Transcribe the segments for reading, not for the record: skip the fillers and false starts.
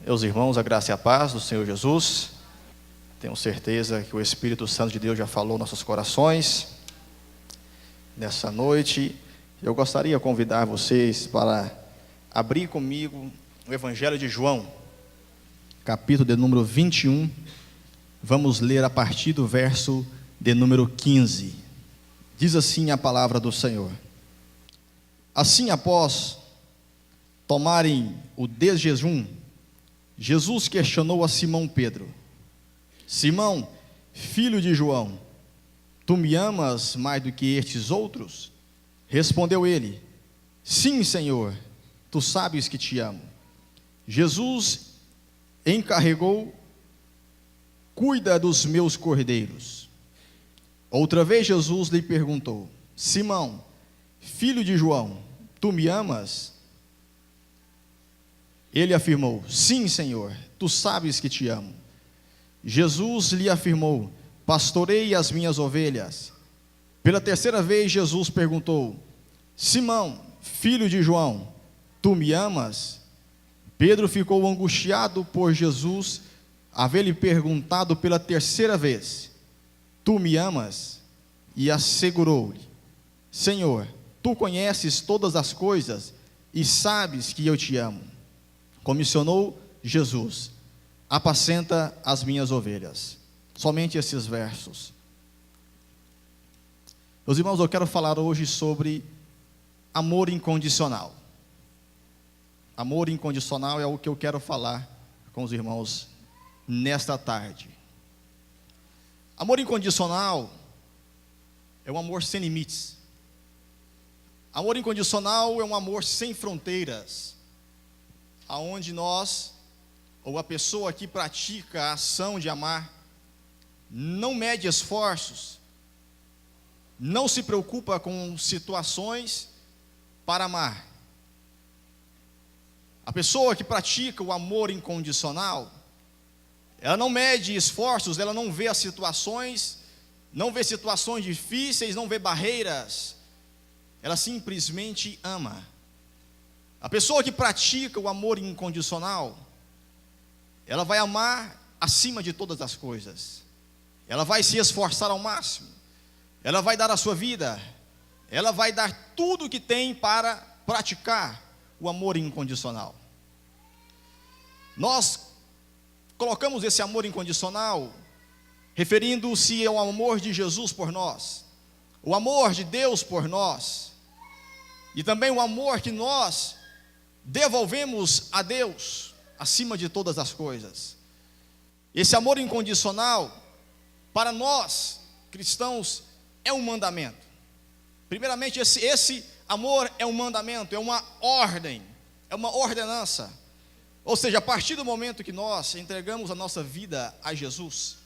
Meus irmãos, a graça e a paz do Senhor Jesus. Tenho certeza que o Espírito Santo de Deus já falou nossos corações nessa noite. Eu gostaria de convidar vocês para abrir comigo o Evangelho de João, capítulo de número 21. Vamos ler a partir do verso de número 15. Diz assim a palavra do Senhor: Assim, após tomarem o desjejum, Jesus questionou a Simão Pedro: Simão, filho de João, tu me amas mais do que estes outros? Respondeu ele: Sim, Senhor, tu sabes que te amo. Jesus encarregou: Cuida dos meus cordeiros. Outra vez Jesus lhe perguntou: Simão, filho de João, tu me amas? Ele afirmou: Sim, Senhor, tu sabes que te amo. Jesus lhe afirmou: Pastorei as minhas ovelhas. Pela terceira vez Jesus perguntou: Simão, filho de João, tu me amas? Pedro ficou angustiado por Jesus haver lhe perguntado pela terceira vez: Tu me amas? E assegurou-lhe: Senhor, tu conheces todas as coisas e sabes que eu te amo. Comissionou Jesus: Apacenta as minhas ovelhas. Somente esses versos. Meus irmãos, eu quero falar hoje sobre amor incondicional. Amor incondicional é o que eu quero falar com os irmãos nesta tarde. Amor incondicional é um amor sem limites. Amor incondicional é um amor sem fronteiras, aonde nós, ou a pessoa que pratica a ação de amar, não mede esforços, não se preocupa com situações para amar. A pessoa que pratica o amor incondicional, ela não mede esforços, ela não vê as situações, não vê situações difíceis, não vê barreiras, ela simplesmente ama. A pessoa que pratica o amor incondicional, ela vai amar acima de todas as coisas. Ela vai se esforçar ao máximo. Ela vai dar a sua vida. Ela vai dar tudo o que tem para praticar o amor incondicional. Nós colocamos esse amor incondicional referindo-se ao amor de Jesus por nós, o amor de Deus por nós, e também o amor que nós devolvemos a Deus acima de todas as coisas. Esse amor incondicional, para nós cristãos, é um mandamento. Primeiramente, esse amor é um mandamento, é uma ordem, é uma ordenança. Ou seja, a partir do momento que nós entregamos a nossa vida a Jesus,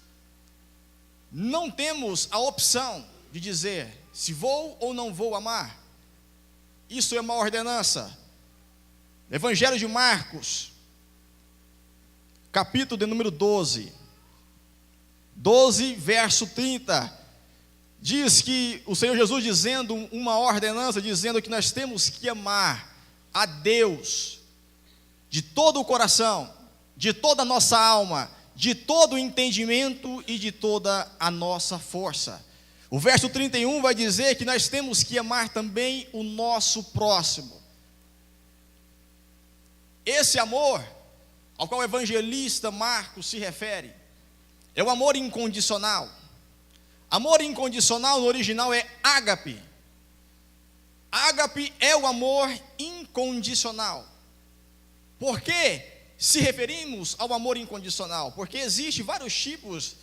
não temos a opção de dizer se vou ou não vou amar. Isso é uma ordenança. Evangelho de Marcos, capítulo de número 12, verso 30, diz que o Senhor Jesus dizendo uma ordenança, dizendo que nós temos que amar a Deus de todo o coração, de toda a nossa alma, de todo o entendimento e de toda a nossa força. O verso 31 vai dizer que nós temos que amar também o nosso próximo. Esse amor ao qual o evangelista Marcos se refere é o amor incondicional. Amor incondicional no original é ágape. Ágape é o amor incondicional. Por que se referimos ao amor incondicional? Porque existem vários tipos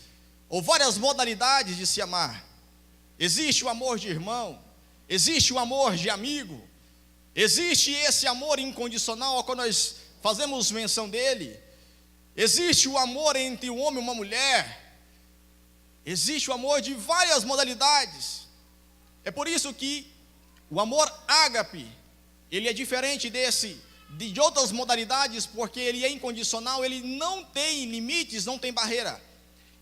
ou várias modalidades de se amar. Existe o amor de irmão, existe o amor de amigo, existe esse amor incondicional ao qual nós fazemos menção dele. Existe o amor entre um homem e uma mulher. Existe o amor de várias modalidades. É por isso que o amor ágape, ele é diferente de outras modalidades, porque ele é incondicional, ele não tem limites, não tem barreira.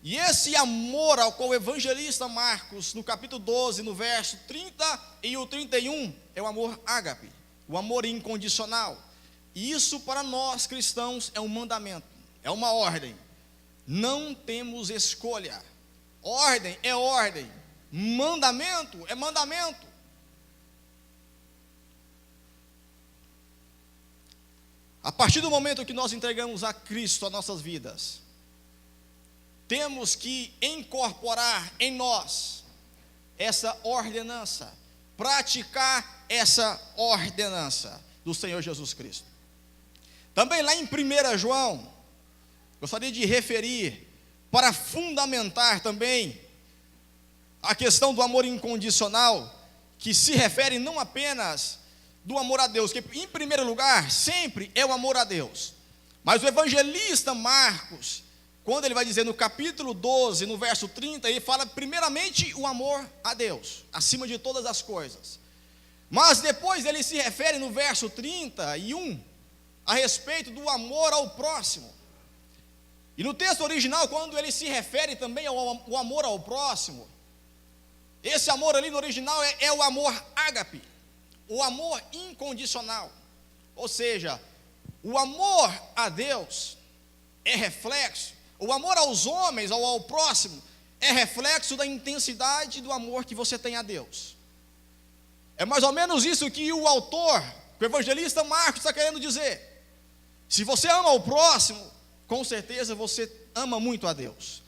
E esse amor ao qual o evangelista Marcos, no capítulo 12, no verso 30 e o 31, é o amor ágape, o amor incondicional. E isso para nós cristãos é um mandamento, é uma ordem. Não temos escolha. Ordem é ordem, mandamento é mandamento. A partir do momento que nós entregamos a Cristo as nossas vidas, temos que incorporar em nós essa ordenança, praticar essa ordenança do Senhor Jesus Cristo. Também lá em 1 João, gostaria de referir, para fundamentar também a questão do amor incondicional, que se refere não apenas do amor a Deus, que em primeiro lugar sempre é o amor a Deus, mas o evangelista Marcos, quando ele vai dizer no capítulo 12, no verso 30, ele fala primeiramente o amor a Deus, acima de todas as coisas. Mas depois ele se refere no verso 31 a respeito do amor ao próximo. E no texto original, quando ele se refere também ao amor ao próximo, esse amor ali no original é o amor ágape, o amor incondicional. Ou seja, o amor a Deus é reflexo, o amor aos homens ou ao próximo é reflexo da intensidade do amor que você tem a Deus. É mais ou menos isso que o autor, o evangelista Marcos está querendo dizer. Se você ama o próximo, com certeza você ama muito a Deus.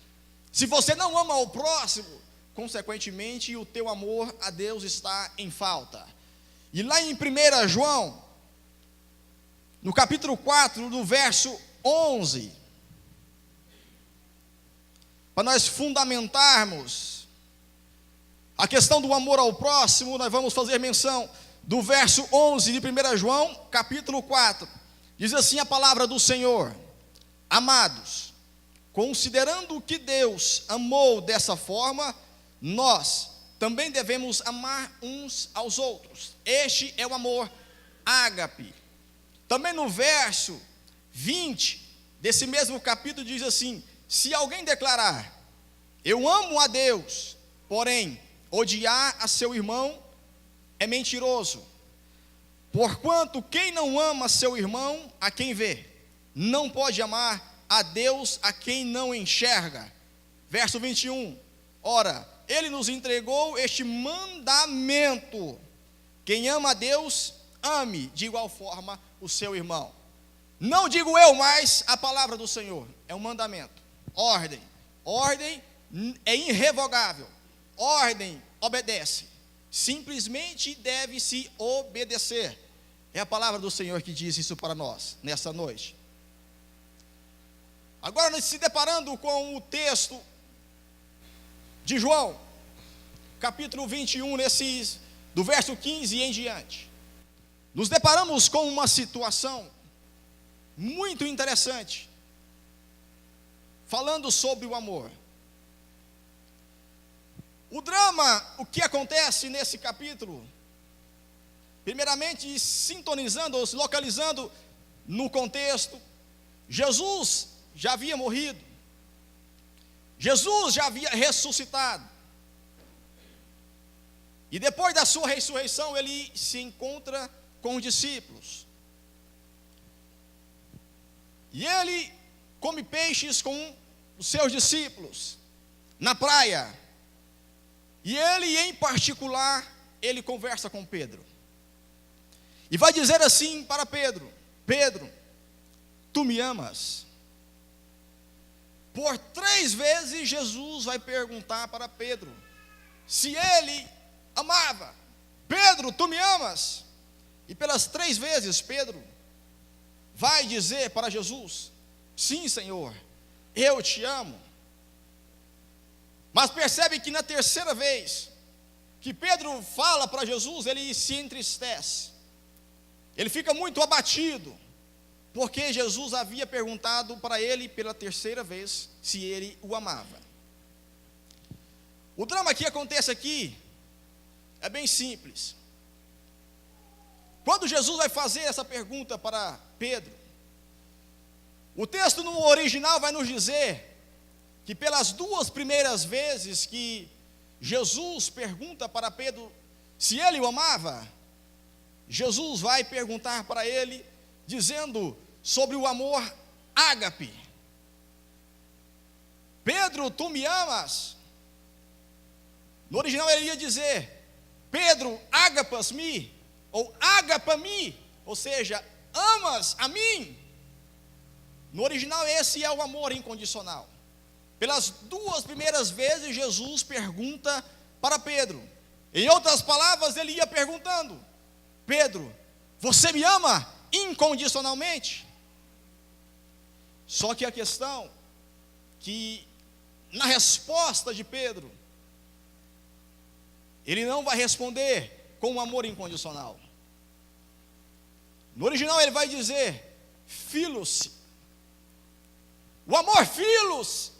Se você não ama o próximo, consequentemente o teu amor a Deus está em falta. E lá em 1 João, no capítulo 4, no verso 11, para nós fundamentarmos a questão do amor ao próximo, nós vamos fazer menção do verso 11 de 1 João, capítulo 4. Diz assim a palavra do Senhor: amados, considerando que Deus amou dessa forma, nós também devemos amar uns aos outros. Este é o amor ágape. Também no verso 20 desse mesmo capítulo diz assim: se alguém declarar, eu amo a Deus, porém odiar a seu irmão, é mentiroso. Porquanto quem não ama seu irmão, a quem vê, não pode amar a Deus a quem não enxerga. Verso 21, ora, ele nos entregou este mandamento: quem ama a Deus, ame de igual forma o seu irmão. Não digo eu, mas a palavra do Senhor, é um mandamento, ordem é irrevogável, ordem obedece, simplesmente deve-se obedecer. É a palavra do Senhor que diz isso para nós, nessa noite. Agora, nós se deparando com o texto de João, capítulo 21, do verso 15 em diante, nos deparamos com uma situação muito interessante, falando sobre o amor. O drama, o que acontece nesse capítulo, primeiramente sintonizando ou se localizando no contexto, Jesus já havia morrido, Jesus já havia ressuscitado, e depois da sua ressurreição ele se encontra com os discípulos, e ele come peixes com os seus discípulos na praia, e ele em particular, ele conversa com Pedro, e vai dizer assim para Pedro: Pedro, tu me amas? Por 3 vezes Jesus vai perguntar para Pedro se ele amava. Pedro, tu me amas? E pelas 3 vezes Pedro vai dizer para Jesus: sim, Senhor, eu te amo. Mas percebe que na 3ª vez que Pedro fala para Jesus, ele se entristece, ele fica muito abatido, porque Jesus havia perguntado para ele pela 3ª vez se ele o amava. O drama que acontece aqui é bem simples. Quando Jesus vai fazer essa pergunta para Pedro, o texto no original vai nos dizer que pelas duas primeiras vezes que Jesus pergunta para Pedro se ele o amava, Jesus vai perguntar para ele, dizendo sobre o amor ágape. Pedro, tu me amas? No original ele ia dizer, Pedro, agapas-me, ou agapa-me, ou seja, amas a mim? No original esse é o amor incondicional. Pelas duas primeiras vezes Jesus pergunta para Pedro. Em outras palavras, ele ia perguntando, Pedro, você me ama incondicionalmente? Só que a questão, que na resposta de Pedro, ele não vai responder com um amor incondicional. No original ele vai dizer, filos. O amor filos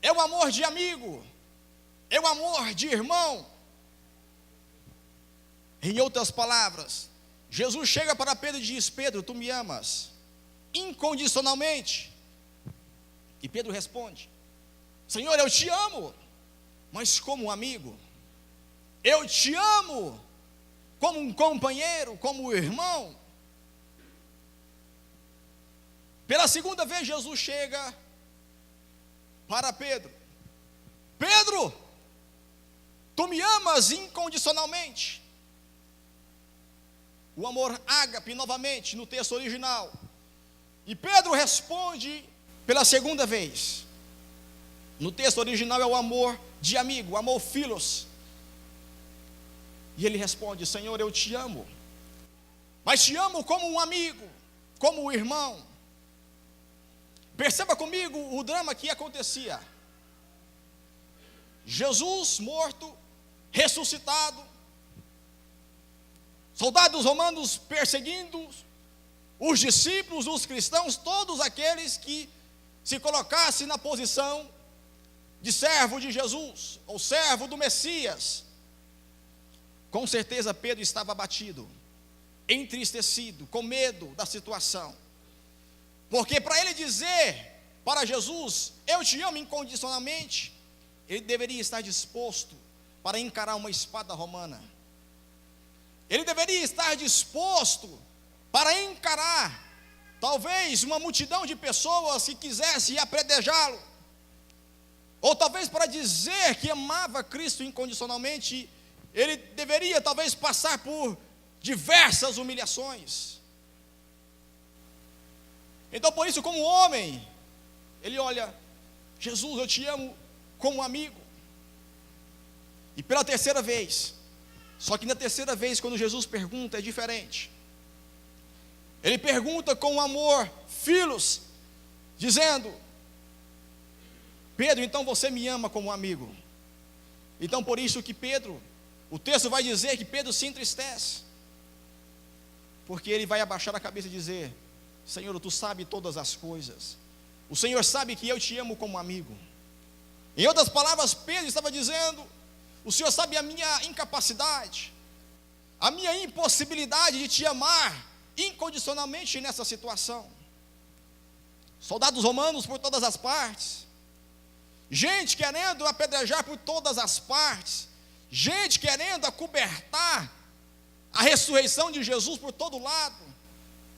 é o amor de amigo, é o amor de irmão. Em outras palavras, Jesus chega para Pedro e diz, Pedro, tu me amas incondicionalmente? E Pedro responde, Senhor, eu te amo, mas como um amigo. Eu te amo como um companheiro, como um irmão. Pela segunda vez Jesus chega para Pedro, Pedro, tu me amas incondicionalmente? O amor ágape novamente no texto original. E Pedro responde pela segunda vez. No texto original é o amor de amigo, o amor filos. E ele responde, Senhor, eu te amo, mas te amo como um amigo, como um irmão. Perceba comigo o drama que acontecia. Jesus morto, ressuscitado, soldados romanos perseguindo os discípulos, os cristãos, todos aqueles que se colocassem na posição de servo de Jesus, ou servo do Messias. Com certeza Pedro estava abatido, entristecido, com medo da situação. Porque para ele dizer para Jesus, eu te amo incondicionalmente, ele deveria estar disposto para encarar uma espada romana. Ele deveria estar disposto para encarar, talvez, uma multidão de pessoas que quisesse apedrejá-lo. Ou talvez para dizer que amava Cristo incondicionalmente, ele deveria talvez passar por diversas humilhações. Então por isso, como homem, ele olha, Jesus, eu te amo como um amigo. E pela terceira vez, só que na terceira vez, quando Jesus pergunta, é diferente. Ele pergunta com amor, filos, dizendo, Pedro, então você me ama como um amigo. Então por isso que Pedro, o texto vai dizer que Pedro se entristece, porque ele vai abaixar a cabeça e dizer, Senhor, tu sabes todas as coisas, o Senhor sabe que eu te amo como amigo. Em outras palavras, Pedro estava dizendo, o Senhor sabe a minha incapacidade, a minha impossibilidade de te amar incondicionalmente nessa situação. Soldados romanos por todas as partes, gente querendo apedrejar por todas as partes, gente querendo acobertar a ressurreição de Jesus por todo lado.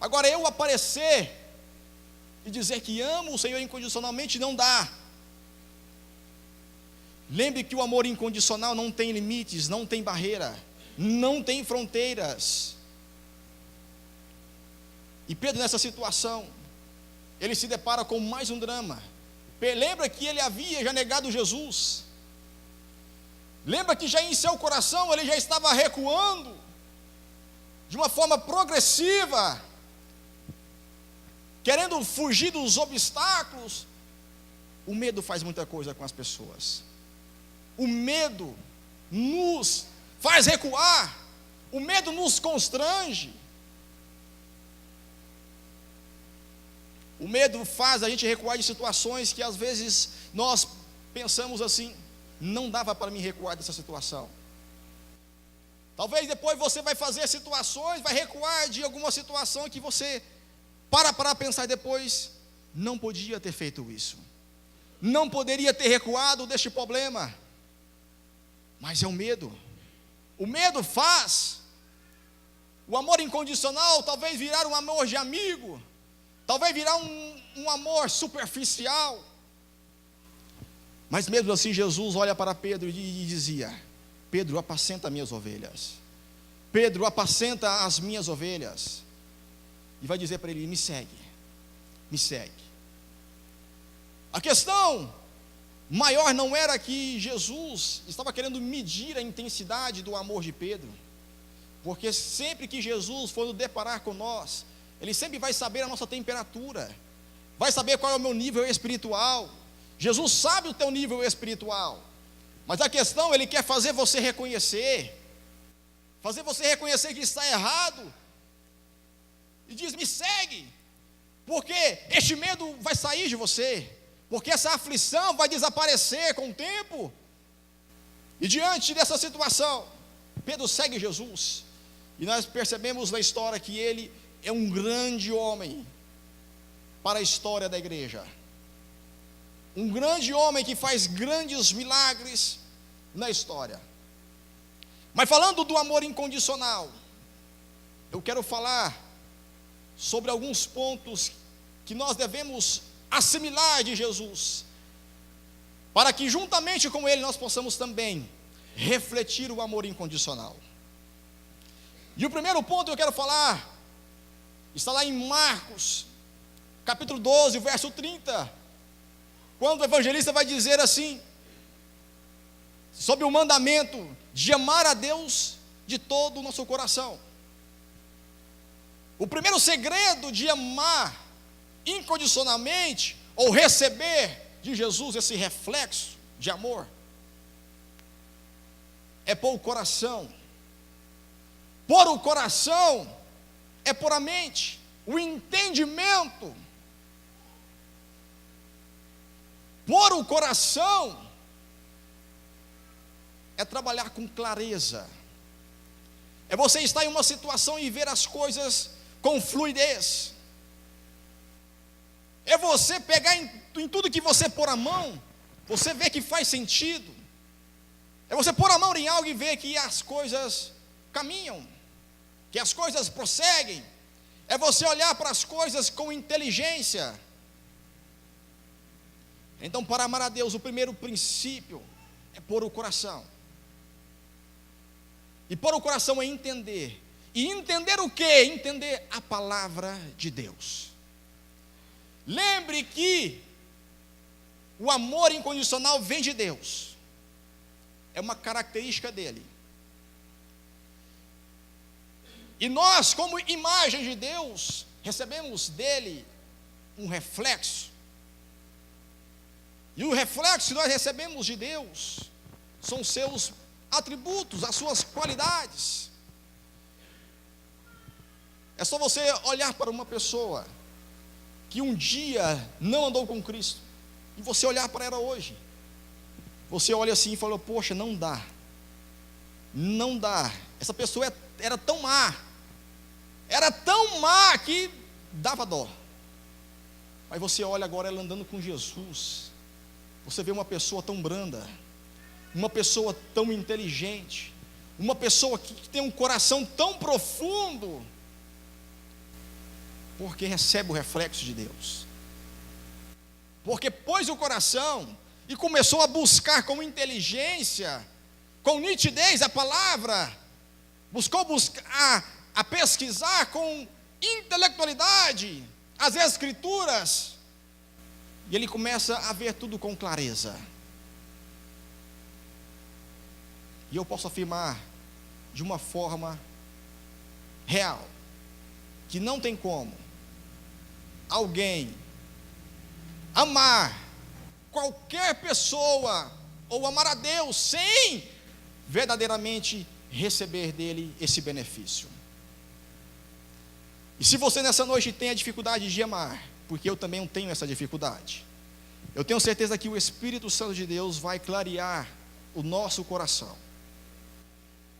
Agora eu aparecer e dizer que amo o Senhor incondicionalmente não dá. Lembre que o amor incondicional não tem limites, não tem barreira, não tem fronteiras. E Pedro, nessa situação, ele se depara com mais um drama. Lembra que ele havia já negado Jesus. Lembra que já em seu coração ele já estava recuando de uma forma progressiva, querendo fugir dos obstáculos. O medo faz muita coisa com as pessoas. O medo nos faz recuar. O medo nos constrange. O medo faz a gente recuar de situações que às vezes nós pensamos assim, não dava para mim recuar dessa situação. Talvez depois você vai fazer situações, vai recuar de alguma situação que você para pensar depois, não podia ter feito isso. não poderia ter recuado deste problema, mas é o medo. O medo faz o amor incondicional talvez virar um amor de amigo, talvez virar um amor superficial. Mas mesmo assim Jesus olha para Pedro e dizia: Pedro, apacenta minhas ovelhas. Pedro, apacenta as minhas ovelhas. E vai dizer para ele: me segue, me segue. A questão maior não era que Jesus estava querendo medir a intensidade do amor de Pedro, porque sempre que Jesus for nos deparar com nós, Ele sempre vai saber a nossa temperatura, vai saber qual é o meu nível espiritual. Jesus sabe o teu nível espiritual, mas a questão, Ele quer fazer você reconhecer que está errado, e diz: me segue, porque este medo vai sair de você, porque essa aflição vai desaparecer com o tempo. E diante dessa situação, Pedro segue Jesus, e nós percebemos na história que ele é um grande homem para a história da igreja, um grande homem que faz grandes milagres na história. Mas falando do amor incondicional, eu quero falar sobre alguns pontos que nós devemos assimilar de Jesus, para que juntamente com Ele nós possamos também refletir o amor incondicional. E o primeiro ponto que eu quero falar está lá em Marcos, capítulo 12, verso 30, quando o evangelista vai dizer assim, sobre o mandamento de amar a Deus de todo o nosso coração. O primeiro segredo de amar incondicionalmente, ou receber de Jesus esse reflexo de amor, é pôr o coração. Pôr o coração é pôr a mente, o entendimento. Pôr o coração é trabalhar com clareza, é você estar em uma situação e ver as coisas com fluidez, é você pegar em tudo que você pôr a mão, você vê que faz sentido, é você pôr a mão em algo e ver que as coisas caminham, que as coisas prosseguem, é você olhar para as coisas com inteligência. Então, para amar a Deus, o primeiro princípio é pôr o coração. E pôr o coração é entender. E entender o quê? Entender a palavra de Deus. Lembre que o amor incondicional vem de Deus. É uma característica dele. E nós, como imagem de Deus, recebemos dele um reflexo. E o reflexo que nós recebemos de Deus são os seus atributos, as suas qualidades. É só você olhar para uma pessoa que um dia não andou com Cristo, e você olhar para ela hoje, você olha assim e fala: poxa, não dá, essa pessoa era tão má que dava dó. Mas você olha agora ela andando com Jesus, você vê uma pessoa tão branda, uma pessoa tão inteligente, uma pessoa que tem um coração tão profundo, porque recebe o reflexo de Deus, porque pôs o coração e começou a buscar com inteligência, com nitidez a palavra, buscou a pesquisar com intelectualidade as escrituras, e ele começa a ver tudo com clareza. E eu posso afirmar de uma forma real, que não tem como alguém amar qualquer pessoa, ou amar a Deus, sem verdadeiramente receber dele esse benefício. E se você nessa noite tem a dificuldade de amar, porque eu também tenho essa dificuldade, eu tenho certeza que o Espírito Santo de Deus vai clarear o nosso coração.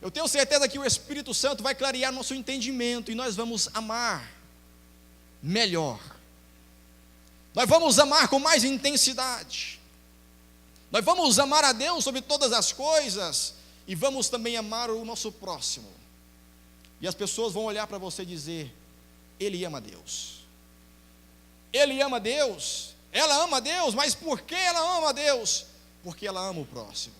Eu tenho certeza que o Espírito Santo vai clarear nosso entendimento, e nós vamos amar melhor. Nós vamos amar com mais intensidade. Nós vamos amar a Deus sobre todas as coisas e vamos também amar o nosso próximo. E as pessoas vão olhar para você e dizer: ele ama Deus. Ele ama Deus. Ela ama Deus, mas por que ela ama Deus? Porque ela ama o próximo.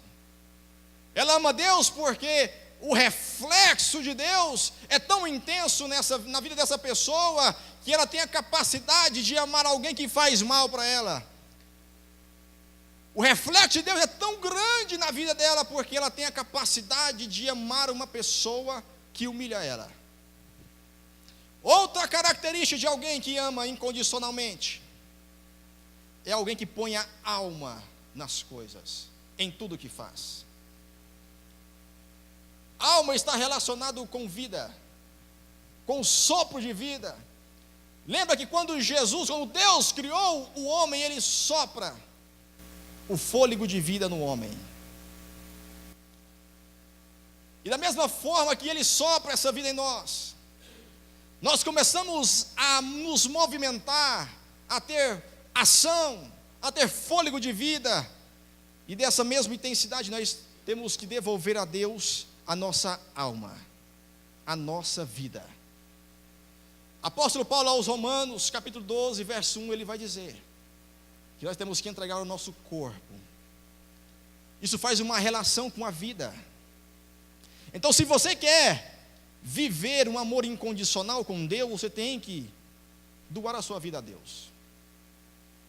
Ela ama Deus porque o reflexo de Deus é tão intenso na vida dessa pessoa, que ela tem a capacidade de amar alguém que faz mal para ela. O reflexo de Deus é tão grande na vida dela, porque ela tem a capacidade de amar uma pessoa que humilha ela. Outra característica de alguém que ama incondicionalmente é alguém que põe a alma nas coisas, em tudo que faz. Alma está relacionado com vida, com sopro de vida. Lembra que quando Deus criou o homem, Ele sopra o fôlego de vida no homem. E da mesma forma que Ele sopra essa vida em nós, nós começamos a nos movimentar, a ter ação, a ter fôlego de vida. E dessa mesma intensidade nós temos que devolver a Deus a nossa alma, a nossa vida. Apóstolo Paulo aos Romanos, capítulo 12, verso 1, ele vai dizer que nós temos que entregar o nosso corpo. Isso faz uma relação com a vida. Então, se você quer viver um amor incondicional com Deus, você tem que doar a sua vida a Deus.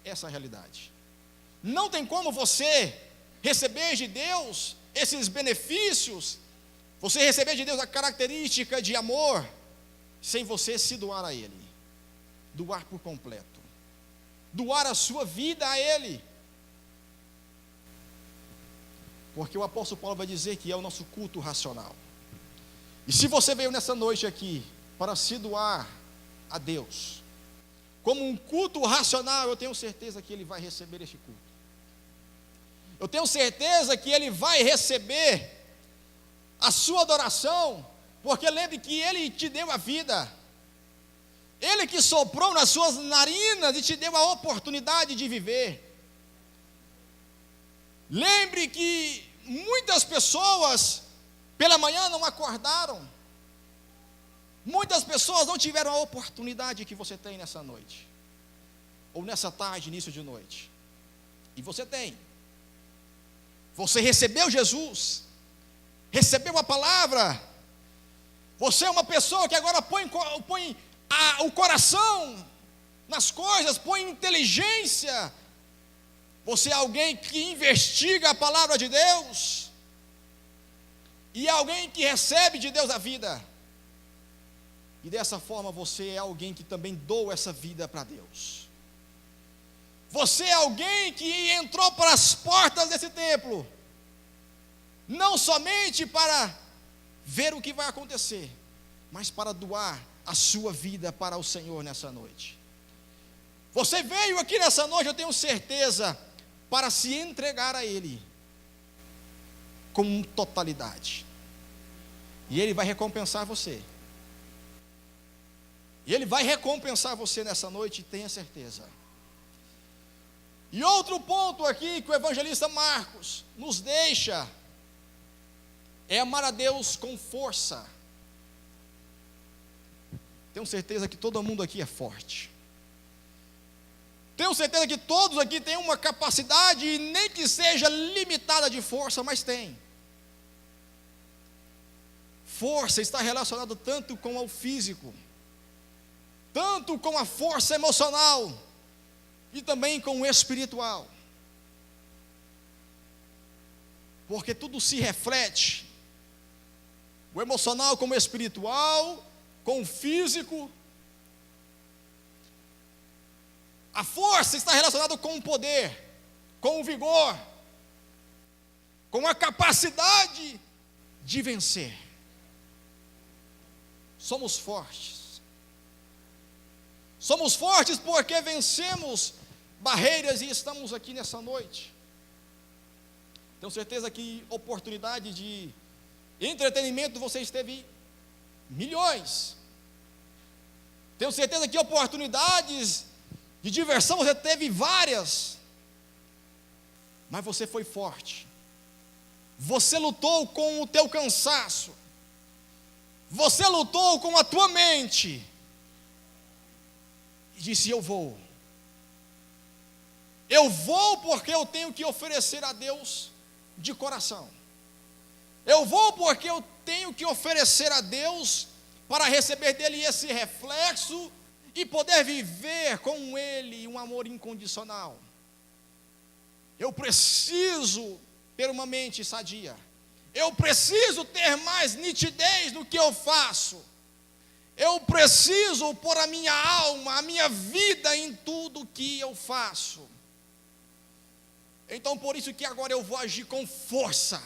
Essa é a realidade. Não tem como você receber de Deus esses benefícios, você receber de Deus a característica de amor, sem você se doar a Ele. Doar por completo. Doar a sua vida a Ele. Porque o apóstolo Paulo vai dizer que é o nosso culto racional. E se você veio nessa noite aqui para se doar a Deus, como um culto racional, eu tenho certeza que Ele vai receber este culto. Eu tenho certeza que Ele vai receber a sua adoração, porque lembre que Ele te deu a vida. Ele que soprou nas suas narinas e te deu a oportunidade de viver. Lembre que muitas pessoas pela manhã não acordaram. Muitas pessoas não tiveram a oportunidade que você tem nessa noite, ou nessa tarde, início de noite. E você tem. Você recebeu Jesus, recebeu a palavra. Você é uma pessoa que agora põe o coração nas coisas, põe inteligência. Você é alguém que investiga a palavra de Deus, e é alguém que recebe de Deus a vida. E dessa forma você é alguém que também doa essa vida para Deus. Você é alguém que entrou para as portas desse templo, não somente para ver o que vai acontecer, mas para doar a sua vida para o Senhor nessa noite. Você veio aqui nessa noite, eu tenho certeza, para se entregar a Ele com totalidade. E Ele vai recompensar você. E Ele vai recompensar você nessa noite, tenha certeza. E outro ponto aqui que o evangelista Marcos nos deixa é amar a Deus com força. Tenho certeza que todo mundo aqui é forte. Tenho certeza que todos aqui têm uma capacidade, nem que seja limitada de força, mas tem. Força está relacionada tanto com o físico, tanto com a força emocional, e também com o espiritual. Porque tudo se reflete, o emocional com o espiritual, com o físico. A força está relacionada com o poder, com o vigor, com a capacidade de vencer. Somos fortes. Somos fortes porque vencemos barreiras e estamos aqui nessa noite. Tenho certeza que oportunidade de entretenimento vocês teve milhões. Tenho certeza que oportunidades de diversão você teve várias. mas você foi forte. Você lutou com o teu cansaço. Você lutou com a tua mente. E disse: eu vou. Eu vou porque eu tenho que oferecer a Deus de coração. Eu vou porque eu tenho que oferecer a Deus para receber dele esse reflexo e poder viver com ele um amor incondicional. Eu preciso ter uma mente sadia. Eu preciso ter mais nitidez no que eu faço. Eu preciso pôr a minha alma, a minha vida em tudo que eu faço. Então por isso que agora eu vou agir com força.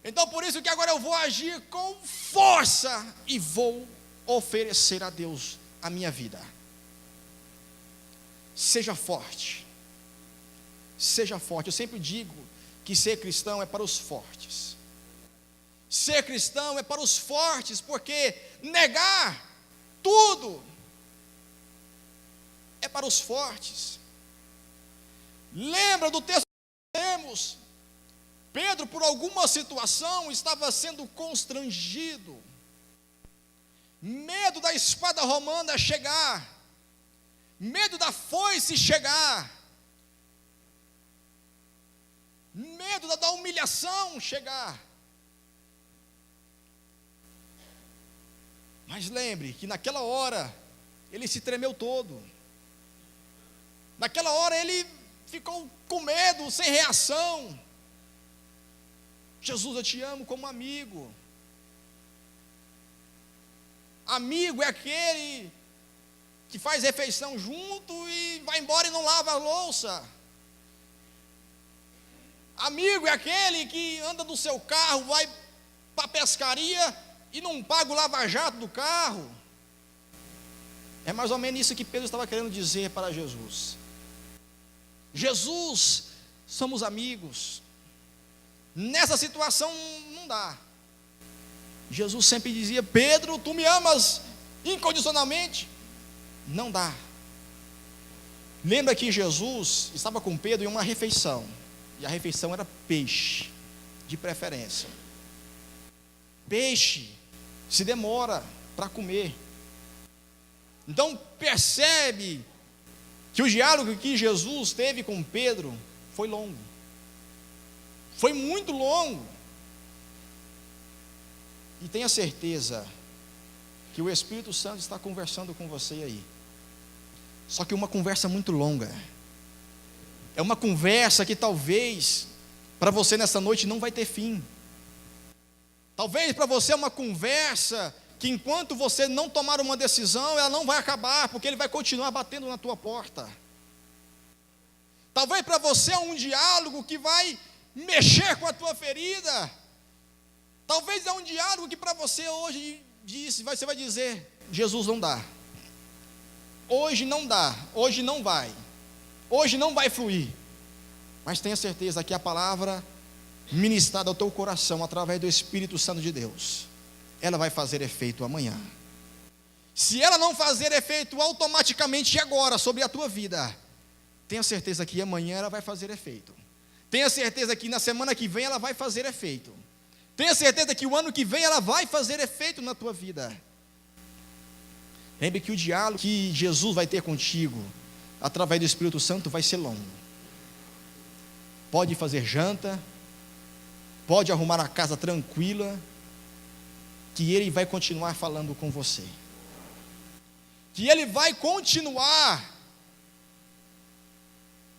Então por isso que agora eu vou agir com força e vou oferecer a Deus a minha vida. Seja forte. Seja forte. Eu sempre digo que ser cristão é para os fortes. Ser cristão é para os fortes, porque negar tudo é para os fortes. Lembra do texto que temos? Pedro, por alguma situação, estava sendo constrangido. Medo da espada romana chegar. Medo da foice chegar. Medo da humilhação chegar. Mas lembre que naquela hora, ele se tremeu todo. Naquela hora ele ficou com medo, sem reação. Jesus, eu te amo como amigo. Amigo é aquele que faz refeição junto e vai embora e não lava a louça. Amigo é aquele que anda no seu carro, vai para a pescaria e não paga o lava-jato do carro. É mais ou menos isso que Pedro estava querendo dizer para Jesus. Jesus, somos amigos. Nessa situação não dá. Jesus sempre dizia: Pedro, tu me amas incondicionalmente? Não dá. Lembra que Jesus estava com Pedro em uma refeição. E a refeição era peixe, de preferência. Peixe se demora para comer. Então percebe que o diálogo que Jesus teve com Pedro foi longo. Foi muito longo. E tenha certeza que o Espírito Santo está conversando com você aí. Só que uma conversa muito longa. É uma conversa que talvez para você nessa noite não vai ter fim. Talvez para você é uma conversa que enquanto você não tomar uma decisão, ela não vai acabar, porque ele vai continuar batendo na tua porta. Talvez para você é um diálogo que vai mexer com a tua ferida. Talvez é um diálogo que para você hoje você vai dizer: Jesus, não dá. Hoje não dá, hoje não vai. Hoje não vai fluir. Mas tenha certeza que a palavra ministrada ao teu coração através do Espírito Santo de Deus, ela vai fazer efeito amanhã. Se ela não fazer efeito automaticamente agora sobre a tua vida, tenha certeza que amanhã ela vai fazer efeito. Tenha certeza que na semana que vem ela vai fazer efeito. Tenha certeza que o ano que vem ela vai fazer efeito na tua vida. Lembre que o diálogo que Jesus vai ter contigo através do Espírito Santo vai ser longo. Pode fazer janta, pode arrumar a casa tranquila, que ele vai continuar falando com você. Que ele vai continuar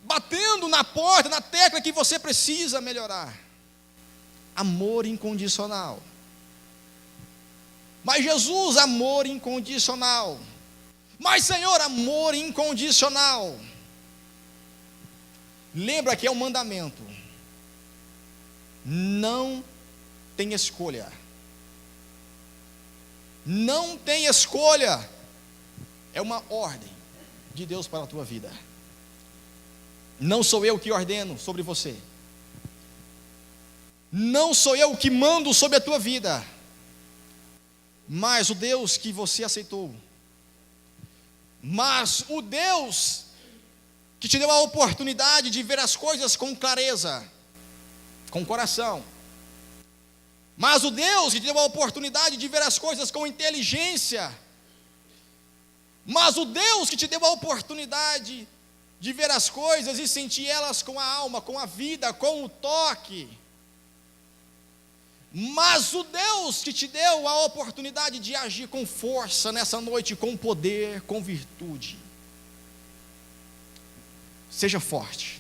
batendo na porta, na tecla que você precisa melhorar. Amor incondicional. Mas Jesus, amor incondicional. Mas Senhor, amor incondicional. Lembra que é um mandamento. Não tem escolha. Não tem escolha. É uma ordem de Deus para a tua vida. Não sou eu que ordeno sobre você. Não sou eu que mando sobre a tua vida. Mas o Deus que você aceitou. Mas o Deus que te deu a oportunidade de ver as coisas com clareza, com coração. Mas o Deus que te deu a oportunidade de ver as coisas com inteligência. Mas o Deus que te deu a oportunidade de ver as coisas e sentir elas com a alma, com a vida, com o toque. Mas o Deus que te deu a oportunidade de agir com força nessa noite, com poder, com virtude. Seja forte.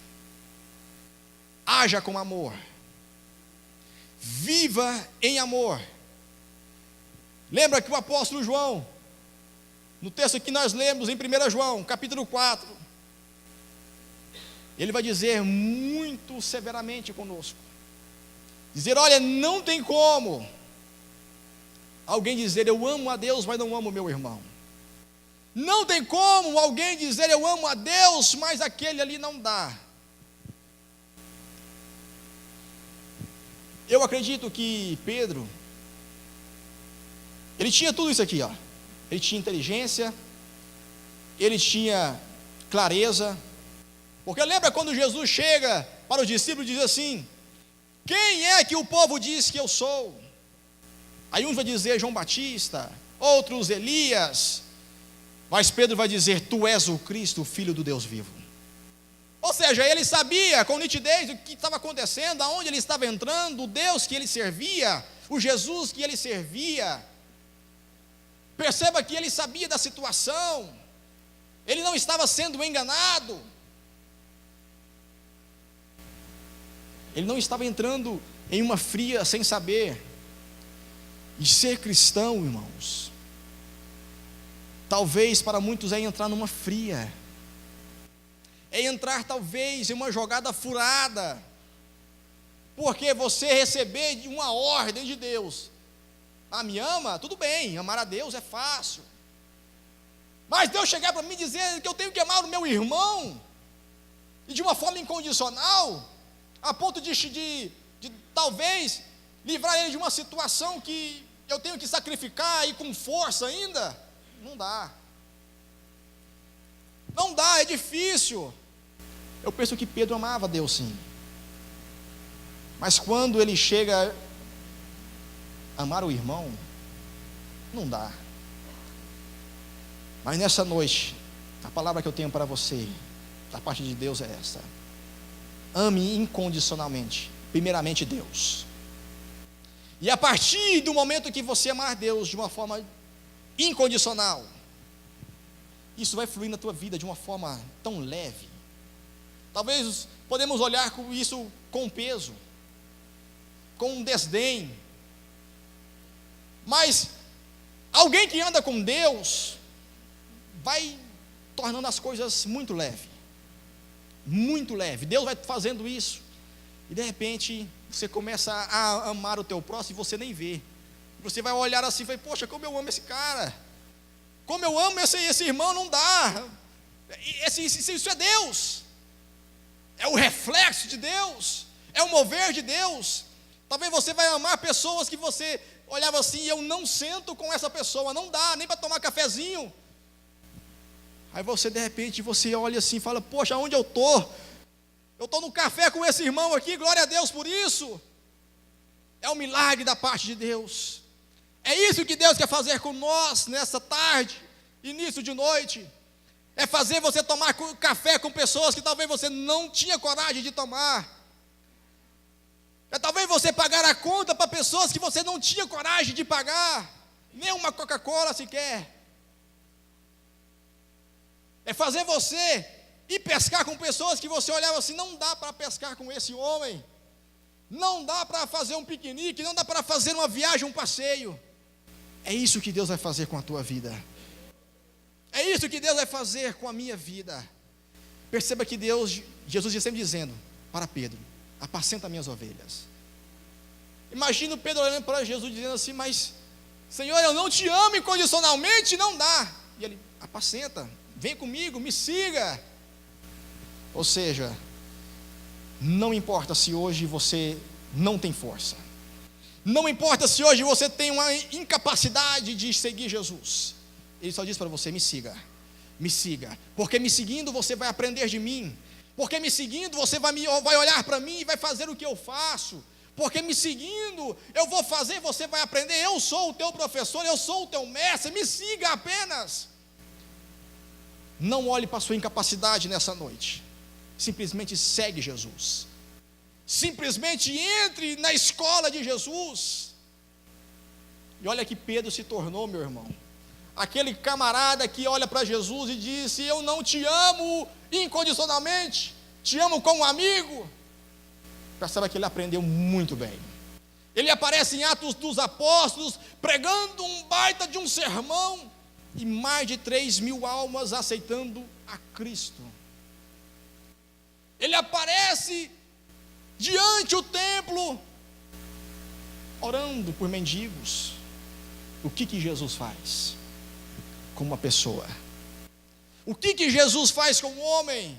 Haja com amor. Viva em amor. Lembra que o apóstolo João, no texto que nós lemos em 1 João, capítulo 4, ele vai dizer muito severamente conosco, dizer, olha, não tem como alguém dizer, eu amo a Deus, mas não amo o meu irmão. Não tem como alguém dizer, eu amo a Deus, mas aquele ali não dá. Eu acredito que Pedro, ele tinha tudo isso aqui, ó. Ele tinha inteligência, ele tinha clareza, porque lembra quando Jesus chega para os discípulos e diz assim, quem é que o povo diz que eu sou? Aí um vai dizer João Batista, outros Elias, mas Pedro vai dizer, tu és o Cristo, o Filho do Deus vivo. Ou seja, ele sabia com nitidez o que estava acontecendo, aonde ele estava entrando, o Deus que ele servia, o Jesus que ele servia. Perceba que ele sabia da situação, ele não estava sendo enganado, ele não estava entrando em uma fria sem saber. E ser cristão, irmãos, talvez para muitos é entrar numa fria, é entrar talvez em uma jogada furada, porque você receber uma ordem de Deus, me ama? Tudo bem, amar a Deus é fácil, mas Deus chegar para mim e dizer que eu tenho que amar o meu irmão, e de uma forma incondicional, a ponto de talvez livrar ele de uma situação que eu tenho que sacrificar e com força ainda, não dá. Não dá, é difícil. Eu penso que Pedro amava Deus sim, mas quando ele chega a amar o irmão, não dá. Mas nessa noite, a palavra que eu tenho para você, da parte de Deus, é essa: ame incondicionalmente, primeiramente Deus, e a partir do momento que você amar Deus de uma forma incondicional, isso vai fluir na tua vida de uma forma tão leve. Talvez podemos olhar isso com peso, com desdém, mas alguém que anda com Deus vai tornando as coisas muito leve, muito leve. Deus vai fazendo isso, e de repente você começa a amar o teu próximo e você nem vê. Você vai olhar assim e vai, poxa, como eu amo esse cara, como eu amo esse irmão, não dá. Isso é Deus, é o reflexo de Deus, é o mover de Deus. Talvez você vai amar pessoas que você olhava assim, eu não sento com essa pessoa, não dá nem para tomar cafezinho. Aí você de repente, você olha assim e fala, poxa, onde eu estou? Eu estou no café com esse irmão aqui, glória a Deus por isso. É um milagre da parte de Deus. É isso que Deus quer fazer com nós nessa tarde, início de noite. É fazer você tomar café com pessoas que talvez você não tinha coragem de tomar. É talvez você pagar a conta para pessoas que você não tinha coragem de pagar, nem uma Coca-Cola sequer. É fazer você ir pescar com pessoas que você olhava assim, não dá para pescar com esse homem, não dá para fazer um piquenique, não dá para fazer uma viagem, um passeio. É isso que Deus vai fazer com a tua vida, é isso que Deus vai fazer com a minha vida. Perceba que Jesus ia sempre dizendo para Pedro, apacenta minhas ovelhas. Imagina o Pedro olhando para Jesus dizendo assim, mas Senhor, eu não te amo incondicionalmente, não dá. E ele, apacenta, vem comigo, me siga. Ou seja, não importa se hoje você não tem força, não importa se hoje você tem uma incapacidade de seguir Jesus, Ele só diz para você, me siga. me siga, porque me seguindo você vai aprender de mim, porque me seguindo você vai olhar para mim e vai fazer o que eu faço, porque me seguindo eu vou fazer e você vai aprender. Eu sou o teu professor, eu sou o teu mestre, me siga apenas. Não olhe para a sua incapacidade nessa noite, simplesmente segue Jesus, simplesmente entre na escola de Jesus. E olha que Pedro se tornou, meu irmão, aquele camarada que olha para Jesus e disse: eu não te amo incondicionalmente, te amo como amigo. Perceba que ele aprendeu muito bem. Ele aparece em Atos dos Apóstolos, pregando um baita de um sermão, e mais de 3.000 almas aceitando a Cristo. Ele aparece diante do templo, orando por mendigos. O que Jesus faz com uma pessoa? O que Jesus faz com um homem?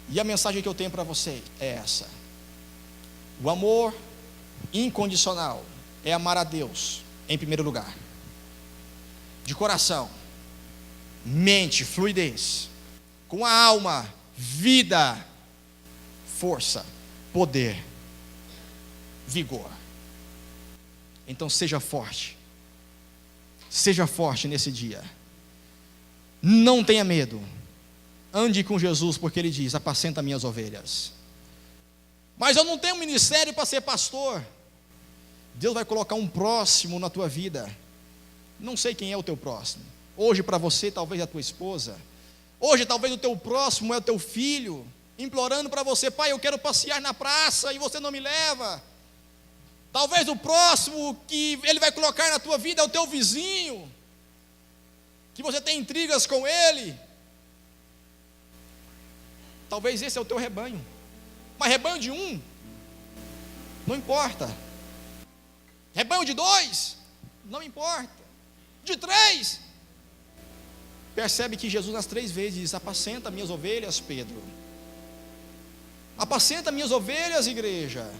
E a mensagem que eu tenho para você é essa: o amor incondicional é amar a Deus em primeiro lugar, de coração, mente, fluidez, com a alma, vida, força, poder, vigor. Então seja forte nesse dia, não tenha medo, ande com Jesus, porque Ele diz: apacenta minhas ovelhas. Mas eu não tenho ministério para ser pastor. Deus vai colocar um próximo na tua vida. Não sei quem é o teu próximo. Hoje para você talvez é a tua esposa, hoje talvez o teu próximo é o teu filho, implorando para você: pai, eu quero passear na praça e você não me leva. Talvez o próximo que Ele vai colocar na tua vida é o teu vizinho, que você tem intrigas com ele. Talvez esse é o teu rebanho, mas rebanho de um, não importa. Rebanho de 2, não importa. De 3, percebe que Jesus nas 3 vezes diz: apacenta minhas ovelhas, Pedro. Apacenta minhas ovelhas, igreja.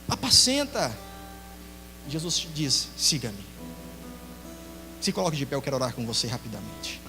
Apacenta. Jesus diz: siga-me. Se coloque de pé, eu quero orar com você rapidamente.